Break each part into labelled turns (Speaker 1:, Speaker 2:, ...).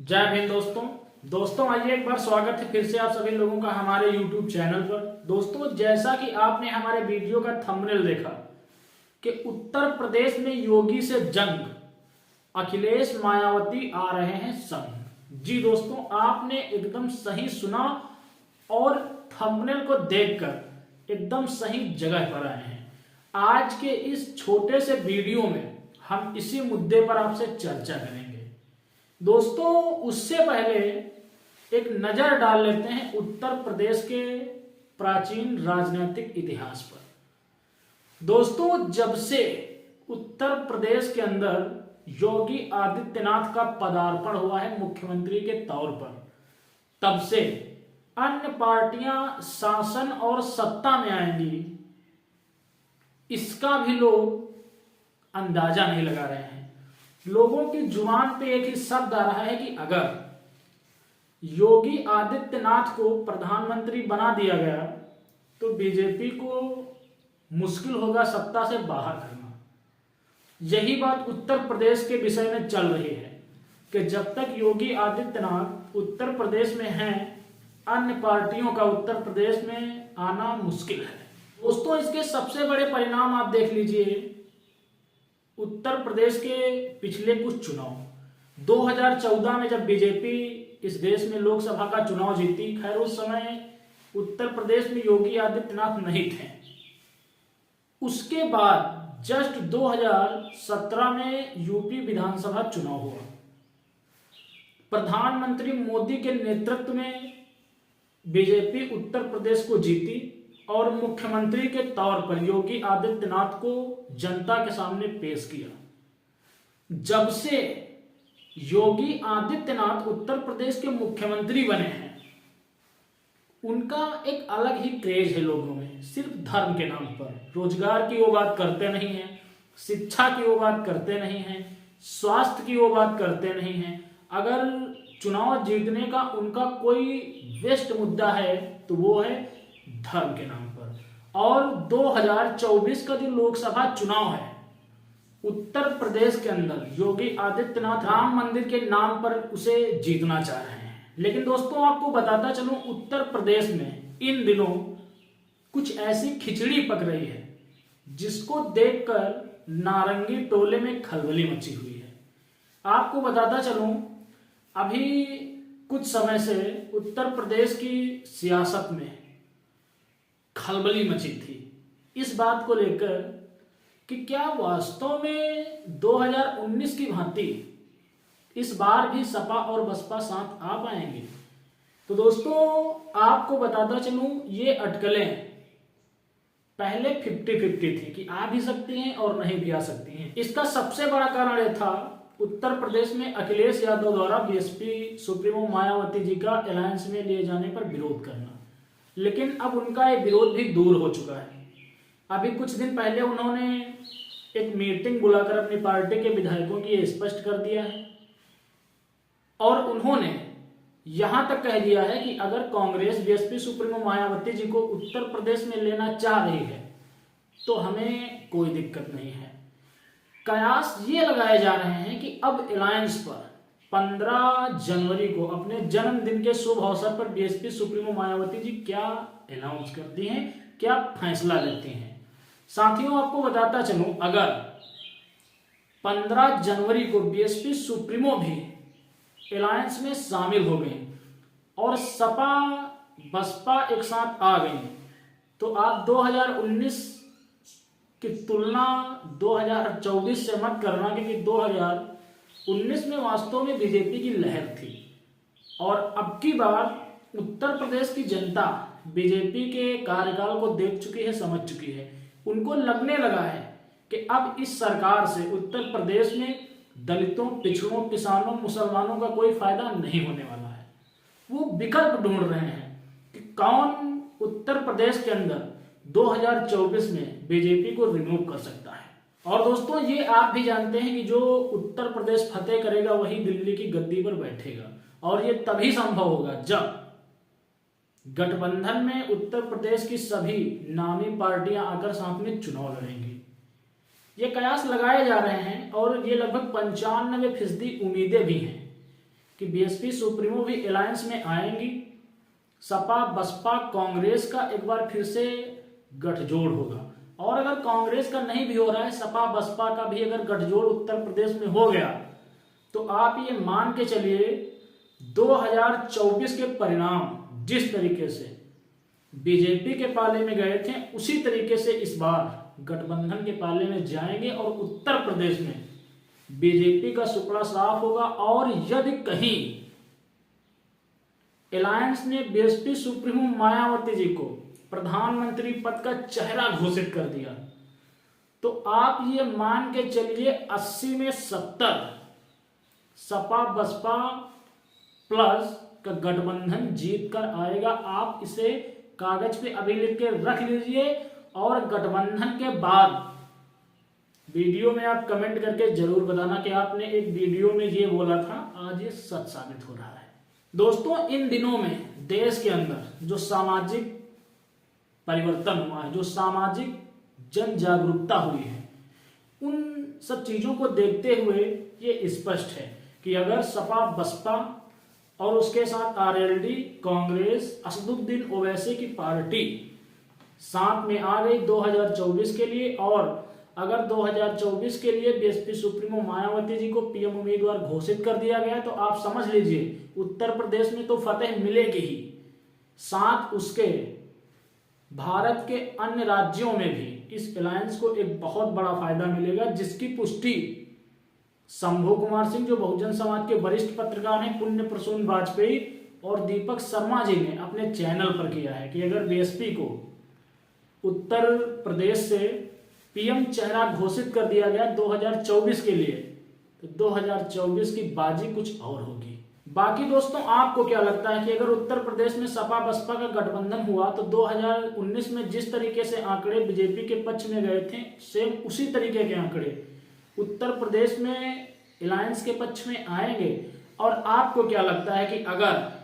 Speaker 1: जय हिंद दोस्तों आइए एक बार स्वागत है फिर से आप सभी लोगों का हमारे YouTube चैनल पर। दोस्तों जैसा कि आपने हमारे वीडियो का थंबनेल देखा कि उत्तर प्रदेश में योगी से जंग, अखिलेश मायावती आ रहे हैं संग। जी दोस्तों, आपने एकदम सही सुना और थंबनेल को देखकर एकदम सही जगह पर आए हैं। आज के इस छोटे से वीडियो में हम इसी मुद्दे पर आपसे चर्चा करेंगे। दोस्तों उससे पहले एक नजर डाल लेते हैं उत्तर प्रदेश के प्राचीन राजनीतिक इतिहास पर। दोस्तों जब से उत्तर प्रदेश के अंदर योगी आदित्यनाथ का पदार्पण हुआ है मुख्यमंत्री के तौर पर, तब से अन्य पार्टियां शासन और सत्ता में आएंगी, इसका भी लोग अंदाजा नहीं लगा रहे हैं। लोगों की जुबान पे एक ही शब्द आ रहा है कि अगर योगी आदित्यनाथ को प्रधानमंत्री बना दिया गया तो बीजेपी को मुश्किल होगा सत्ता से बाहर करना। यही बात उत्तर प्रदेश के विषय में चल रही है कि जब तक योगी आदित्यनाथ उत्तर प्रदेश में हैं, अन्य पार्टियों का उत्तर प्रदेश में आना मुश्किल है। दोस्तों इसके सबसे बड़े परिणाम आप देख लीजिए। उत्तर प्रदेश के पिछले कुछ चुनाव, 2014 में जब बीजेपी इस देश में लोकसभा का चुनाव जीती, खैर उस समय उत्तर प्रदेश में योगी आदित्यनाथ नहीं थे। उसके बाद जस्ट 2017 में यूपी विधानसभा चुनाव हुआ। प्रधानमंत्री मोदी के नेतृत्व में बीजेपी उत्तर प्रदेश को जीती और मुख्यमंत्री के तौर पर योगी आदित्यनाथ को जनता के सामने पेश किया। जब से योगी आदित्यनाथ उत्तर प्रदेश के मुख्यमंत्री बने हैं, उनका एक अलग ही क्रेज है लोगों में। सिर्फ धर्म के नाम पर रोजगार की वो बात करते नहीं हैं, शिक्षा की वो बात करते नहीं हैं, स्वास्थ्य की वो बात करते नहीं हैं। अगर चुनाव जीतने का उनका कोई बेस्ट मुद्दा है तो वो है धर्म के नाम पर। और 2024 का जो लोकसभा चुनाव है उत्तर प्रदेश के अंदर, योगी आदित्यनाथ राम मंदिर के नाम पर उसे जीतना चाह रहे हैं। लेकिन दोस्तों आपको बताता चलूं, उत्तर प्रदेश में इन दिनों कुछ ऐसी खिचड़ी पक रही है जिसको देखकर नारंगी टोले में खलबली मची हुई है। आपको बताता चलूं, अभी कुछ समय से उत्तर प्रदेश की सियासत में खलबली मची थी इस बात को लेकर कि क्या वास्तव में 2019 की भांति इस बार भी सपा और बसपा साथ आ पाएंगे। तो दोस्तों आपको बताता चलूं, ये अटकलें पहले 50-50 थी कि आ भी सकती हैं और नहीं भी आ सकती हैं। इसका सबसे बड़ा कारण यह था उत्तर प्रदेश में अखिलेश यादव द्वारा बीएसपी सुप्रीमो मायावती जी का अलायंस में लिए जाने पर विरोध करना। लेकिन अब उनका ये विरोध भी दूर हो चुका है। अभी कुछ दिन पहले उन्होंने एक मीटिंग बुलाकर अपनी पार्टी के विधायकों की ये स्पष्ट कर दिया है और उन्होंने यहां तक कह दिया है कि अगर कांग्रेस बीएसपी सुप्रीमो मायावती जी को उत्तर प्रदेश में लेना चाह रही है तो हमें कोई दिक्कत नहीं है। कयास ये लगाए जा रहे हैं कि अब अलायंस पर 15 जनवरी को अपने जन्मदिन के शुभ अवसर पर बीएसपी सुप्रीमो मायावती जी क्या अनाउंस करती हैं, क्या फैसला लेती हैं। साथियों आपको बताता चलूं, अगर 15 जनवरी को बीएसपी सुप्रीमो भी अलायंस में शामिल हो गई और सपा बसपा एक साथ आ गई तो आप 2019 की तुलना 2024 से मत करना, क्योंकि 2019 में वास्तव में बीजेपी की लहर थी और अब की बार उत्तर प्रदेश की जनता बीजेपी के कार्यकाल को देख चुकी है, समझ चुकी है। उनको लगने लगा है कि अब इस सरकार से उत्तर प्रदेश में दलितों, पिछड़ों, किसानों, मुसलमानों का कोई फायदा नहीं होने वाला है। वो विकल्प ढूंढ रहे हैं कि कौन उत्तर प्रदेश के अंदर 2024 में बीजेपी को रिमूव कर सकता है। और दोस्तों ये आप भी जानते हैं कि जो उत्तर प्रदेश फतेह करेगा वही दिल्ली की गद्दी पर बैठेगा और ये तभी संभव होगा जब गठबंधन में उत्तर प्रदेश की सभी नामी पार्टियां आकर साथ में चुनाव लड़ेंगी। ये कयास लगाए जा रहे हैं और ये लगभग 95% उम्मीदें भी हैं कि बीएसपी सुप्रीमो भी अलायंस में आएंगी। सपा बसपा कांग्रेस का एक बार फिर से गठजोड़ होगा, और अगर कांग्रेस का नहीं भी हो रहा है, सपा बसपा का भी अगर गठजोड़ उत्तर प्रदेश में हो गया, तो आप ये मान के चलिए 2024 के परिणाम जिस तरीके से बीजेपी के पाले में गए थे, उसी तरीके से इस बार गठबंधन के पाले में जाएंगे और उत्तर प्रदेश में बीजेपी का सुपड़ा साफ होगा। और यदि कहीं अलायंस ने बीएसपी सुप्रीमो मायावती जी को प्रधानमंत्री पद का चेहरा घोषित कर दिया, तो आप ये मान के चलिए 80 में 70 सपा बसपा प्लस का गठबंधन जीत कर आएगा। आप इसे कागज पे अभी लिख के रख लीजिए, और गठबंधन के बाद वीडियो में आप कमेंट करके जरूर बताना कि आपने एक वीडियो में ये बोला था, आज ये सच साबित हो रहा है। दोस्तों, इन दिनों में देश के अंदर जो सामाजिक परिवर्तन हुआ है, जो सामाजिक जन जागरूकता हुई है, उन सब चीजों को देखते हुए ये स्पष्ट है कि अगर सपा बसपा और उसके साथ आरएलडी कांग्रेस असदुद्दीन ओवैसी की पार्टी साथ में आ गई 2024 के लिए, और अगर 2024 के लिए बीएसपी सुप्रीमो मायावती जी को पीएम उम्मीदवार घोषित कर दिया गया, तो आप समझ लीजिए उत्तर प्रदेश में तो फतेह मिलेगी ही, साथ उसके भारत के अन्य राज्यों में भी इस अलायंस को एक बहुत बड़ा फायदा मिलेगा, जिसकी पुष्टि शंभू कुमार सिंह जो बहुजन समाज के वरिष्ठ पत्रकार हैं, पुण्य प्रसून वाजपेयी और दीपक शर्मा जी ने अपने चैनल पर किया है कि अगर बीएसपी को उत्तर प्रदेश से पीएम चेहरा घोषित कर दिया गया 2024 के लिए, तो 2024 की बाजी कुछ और होगी। बाकी दोस्तों, आपको क्या लगता है कि अगर उत्तर प्रदेश में सपा बसपा का गठबंधन हुआ, तो 2019 में जिस तरीके से आंकड़े बीजेपी के पक्ष में गए थे, सेम उसी तरीके के आंकड़े उत्तर प्रदेश में अलायंस के पक्ष में आएंगे? और आपको क्या लगता है कि अगर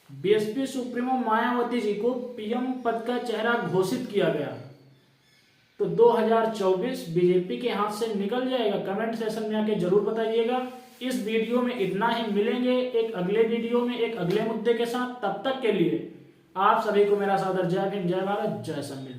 Speaker 1: बीएसपी सुप्रीमो मायावती जी को पीएम पद का चेहरा घोषित किया गया, तो 2024 बीजेपी के हाथ से निकल जाएगा? कमेंट सेक्शन में आके जरूर बताइएगा। इस वीडियो में इतना ही, मिलेंगे एक अगले वीडियो में एक अगले मुद्दे के साथ। तब तक के लिए आप सभी को मेरा सादर जय हिंद, जय भारत, जय संविधान।